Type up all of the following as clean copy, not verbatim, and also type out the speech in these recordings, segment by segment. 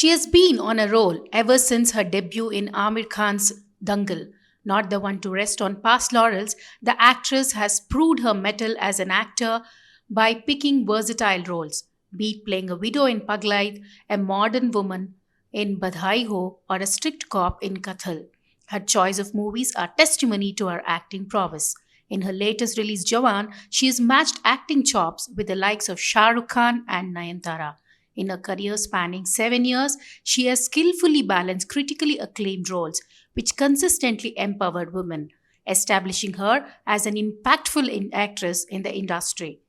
She has been on a roll ever since her debut in Amir Khan's Dangal. Not the one to rest on past laurels, the actress has proved her mettle as an actor by picking versatile roles, be it playing a widow in Paglait, a modern woman in Badhai Ho, or a strict cop in Kathal. Her choice of movies are testimony to her acting prowess. In her latest release, Jawan, she has matched acting chops with the likes of Shah Rukh Khan and Nayanthara. In a career spanning 7 years, she has skillfully balanced critically acclaimed roles which consistently empowered women, establishing her as an impactful actress in the industry.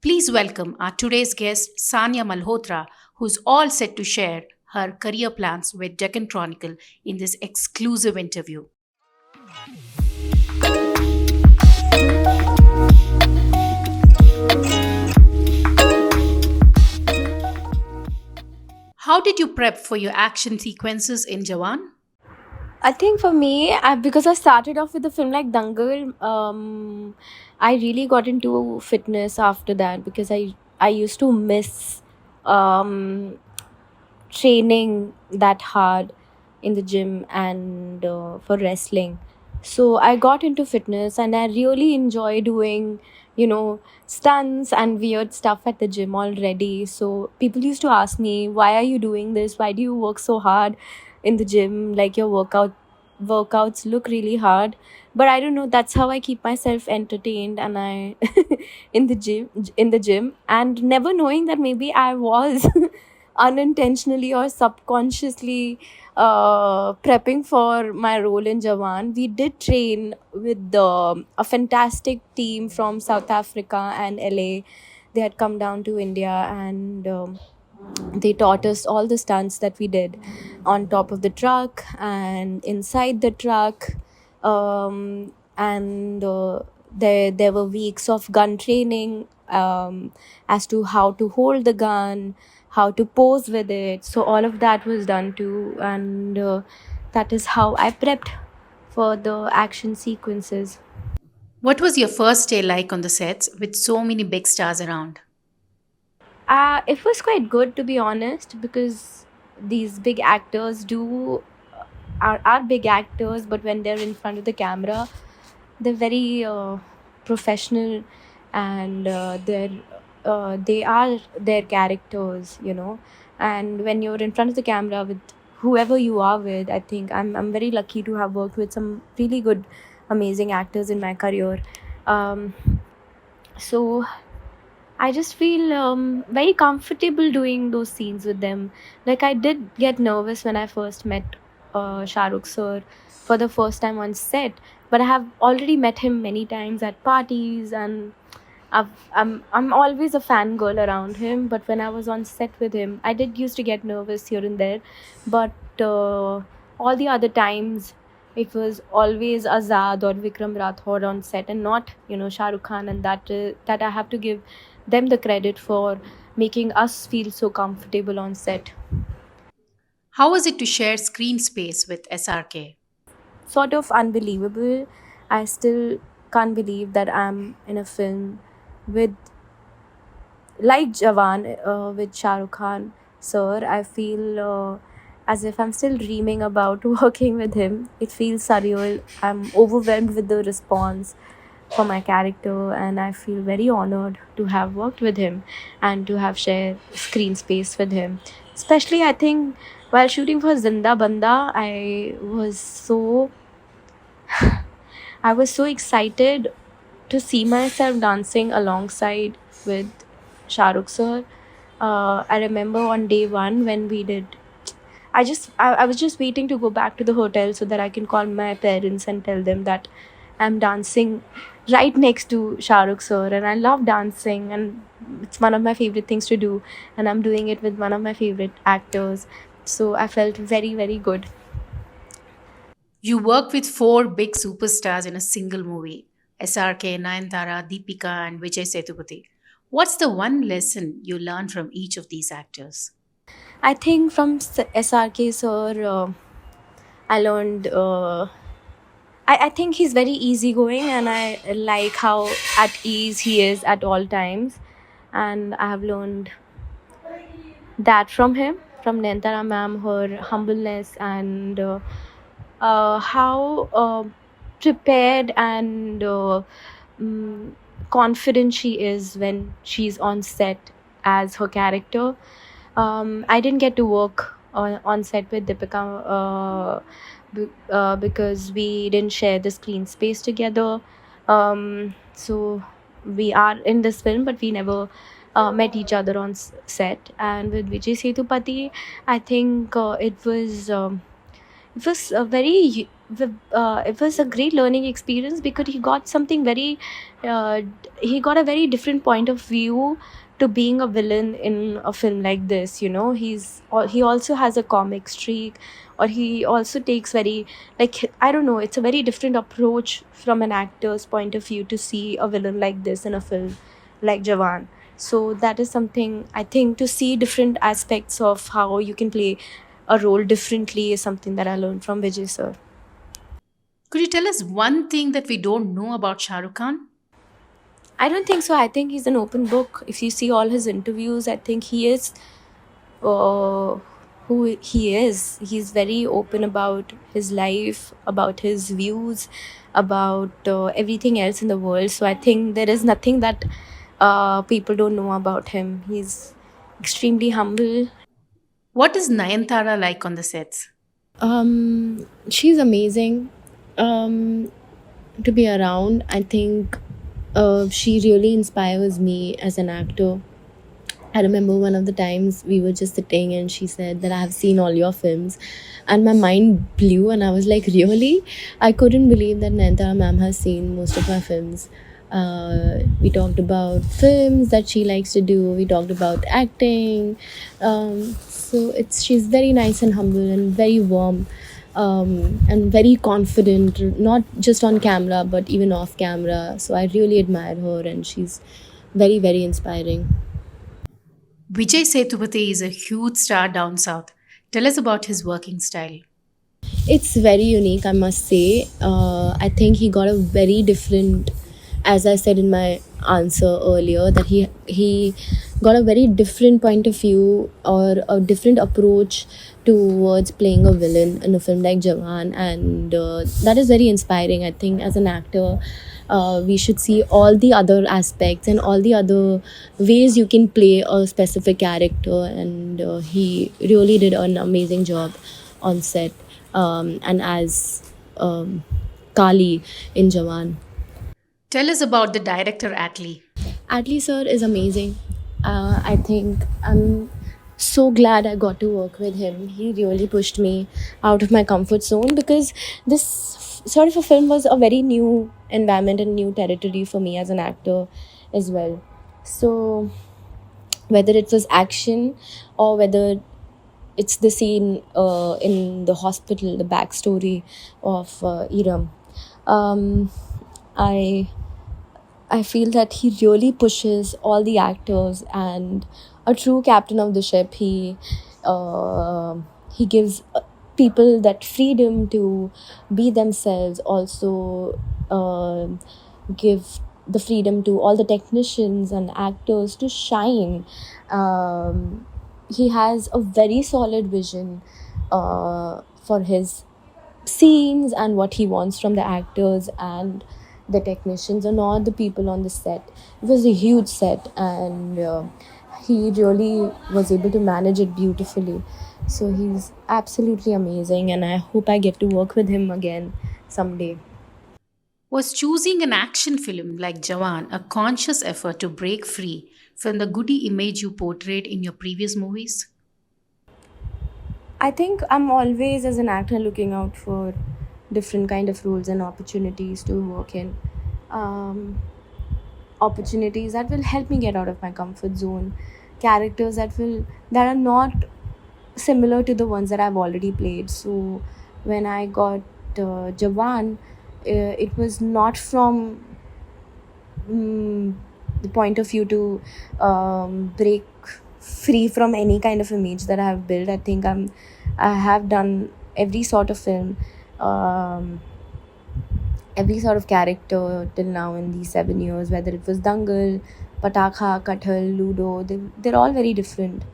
Please welcome our today's guest, Sanya Malhotra, who's all set to share her career plans with Deccan Chronicle in this exclusive interview. How did you prep for your action sequences in Jawan? I think for me, because I started off with a film like Dangal, I really got into fitness after that because I used to miss um, training that hard in the gym and for wrestling. So I got into fitness and I really enjoy doing, stunts and weird stuff at the gym already. So people used to ask me, why are you doing this? Why do you work so hard in the gym? Like your workouts look really hard. But I don't know, that's how I keep myself entertained and I in the gym and never knowing that maybe I was unintentionally or subconsciously prepping for my role in Jawan. We did train with a fantastic team from South Africa and LA. They had come down to India and they taught us all the stunts that we did on top of the truck and inside the truck. And there were weeks of gun training as to how to hold the gun, how to pose with it. So all of that was done too, and that is how I prepped for the action sequences. What was your first day like on the sets with so many big stars around? It was quite good, to be honest, because these big actors are big actors, but when they're in front of the camera, they're very professional, and they are their characters. And when you're in front of the camera with whoever you are with, I think I'm very lucky to have worked with some really good, amazing actors in my career. Um, so I just feel very comfortable doing those scenes with them. Like I did get nervous when I first met Shah Rukh sir for the first time on set, but I have already met him many times at parties, and I'm always a fangirl around him. But when I was on set with him, I did used to get nervous here and there, but all the other times it was always Azad or Vikram Rathod on set, and not Shah Rukh Khan, and that I have to give them the credit for making us feel so comfortable on set. How was it to share screen space with SRK? Sort of unbelievable. I still can't believe that I'm in a film with like Jawan with Shah Rukh Khan sir. I feel as if I'm still dreaming about working with him. It feels surreal. I'm overwhelmed with the response for my character, and I feel very honored to have worked with him and to have shared screen space with him. Especially, I think while shooting for Zinda Banda, I was so excited to see myself dancing alongside with Shah Rukh sir. I remember on day one when we did. I was just waiting to go back to the hotel so that I can call my parents and tell them that I'm dancing right next to Shah Rukh sir, and I love dancing, and it's one of my favorite things to do, and I'm doing it with one of my favorite actors. So I felt very, very good. You work with four big superstars in a single movie: SRK, Nayanthara, Deepika, and Vijay Sethupathi. What's the one lesson you learned from each of these actors? I think from SRK sir, I learned. I think he's very easygoing, and I like how at ease he is at all times, and I have learned that from him. from Nayanthara ma'am, her humbleness and how prepared and mm, confident she is when she's on set as her character. I didn't get to work on set with Deepika because we didn't share the screen space together. So we are in this film, but we never met each other on set. And with Vijay Sethupathi, I think it was a very it was a great learning experience because he got a very different point of view to being a villain in a film like this. He also has a comic streak, or he also takes very, like, I don't know, it's a very different approach from an actor's point of view to see a villain like this in a film like Jawan. So that is something, I think, to see different aspects of how you can play a role differently is something that I learned from Vijay sir. Could you tell us one thing that we don't know about Shah Rukh Khan? I don't think so. I think he's an open book. If you see all his interviews, I think he is uh, who he is. He's very open about his life, about his views, about everything else in the world. So I think there is nothing that people don't know about him. He's extremely humble. What is Nayanthara like on the sets? She's amazing. Um, to be around. I think she really inspires me as an actor. I remember one of the times we were just sitting and she said that I have seen all your films, and my mind blew and I was like, really? I couldn't believe that Nayanthara ma'am has seen most of my films. We talked about films that she likes to do. We talked about acting. So she's very nice and humble and very warm, and very confident, not just on camera but even off camera. So I really admire her, and she's very, very inspiring. Vijay Sethupathi is a huge star down south. Tell us about his working style. It's very unique, I must say. I think he got a very different, as I said in my answer earlier, that he got a very different point of view or a different approach towards playing a villain in a film like Jawan, and that is very inspiring. I think as an actor, we should see all the other aspects and all the other ways you can play a specific character, and he really did an amazing job on set, and as Kali in Jawan. Tell us about the director Atlee. Atlee sir is amazing. I think I'm so glad I got to work with him. He really pushed me out of my comfort zone because this sort of a film was a very new environment and new territory for me as an actor as well. So whether it was action or whether it's the scene in the hospital, the backstory of Iram, um, I I feel that he really pushes all the actors, and a true captain of the ship. He gives people that freedom to be themselves. Also, give the freedom to all the technicians and actors to shine. He has a very solid vision for his scenes and what he wants from the actors and the technicians and all the people on the set. It was a huge set, and he really was able to manage it beautifully. So he's absolutely amazing, and I hope I get to work with him again someday. Was choosing an action film like Jawan a conscious effort to break free from the goody image you portrayed in your previous movies? I think I'm always, as an actor, looking out for different kind of roles and opportunities to work in. Um, Opportunities that will help me get out of my comfort zone, characters that are not similar to the ones that I've already played. So when I got Jawan, it was not from mm, the point of view to break free from any kind of image that I have built. I have done every sort of film, um, every sort of character till now in these 7 years, whether it was Dangal, Patakha, Kathal, Ludo. They're all very different.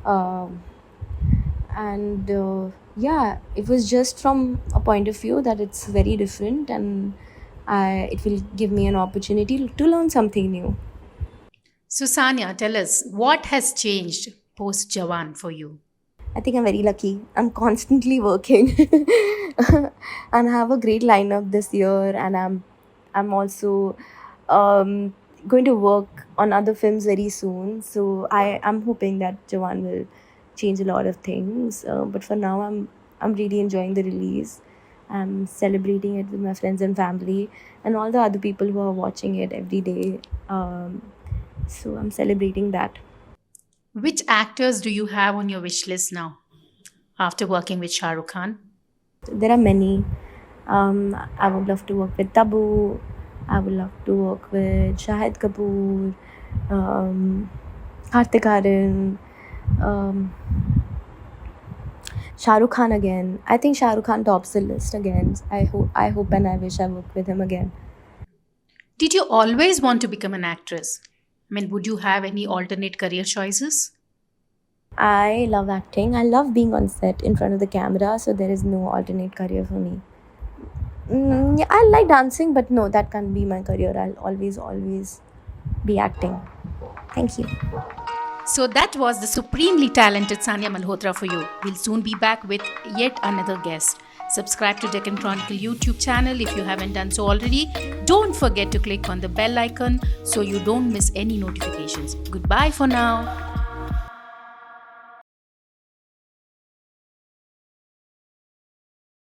Um, And yeah, it was just from a point of view that it's very different, and it will give me an opportunity to learn something new. So, Sanya, tell us what has changed post Jawan for you? I think I'm very lucky. I'm constantly working, and I have a great lineup this year. And I'm also um, going to work on other films very soon. So I'm hoping that Jawan will change a lot of things. But for now, I'm really enjoying the release. I'm celebrating it with my friends and family, and all the other people who are watching it every day. So I'm celebrating that. Which actors do you have on your wish list now after working with Shah Rukh Khan? There are many. I would love to work with Tabu. I would love to work with Shahid Kapoor, um, Kartik Aaryan, um, Shah Rukh Khan again. I think Shah Rukh Khan tops the list again. I hope, and I wish I worked with him again. Did you always want to become an actress? I mean, would you have any alternate career choices? I love acting. I love being on set in front of the camera, so there is no alternate career for me. Yeah, I like dancing, but no, that can't be my career. I'll always be acting. Thank you. So that was the supremely talented Sanya Malhotra for you. We'll soon be back with yet another guest. Subscribe to Deccan Chronicle YouTube channel if you haven't done so already. Don't forget to click on the bell icon so you don't miss any notifications. Goodbye for now.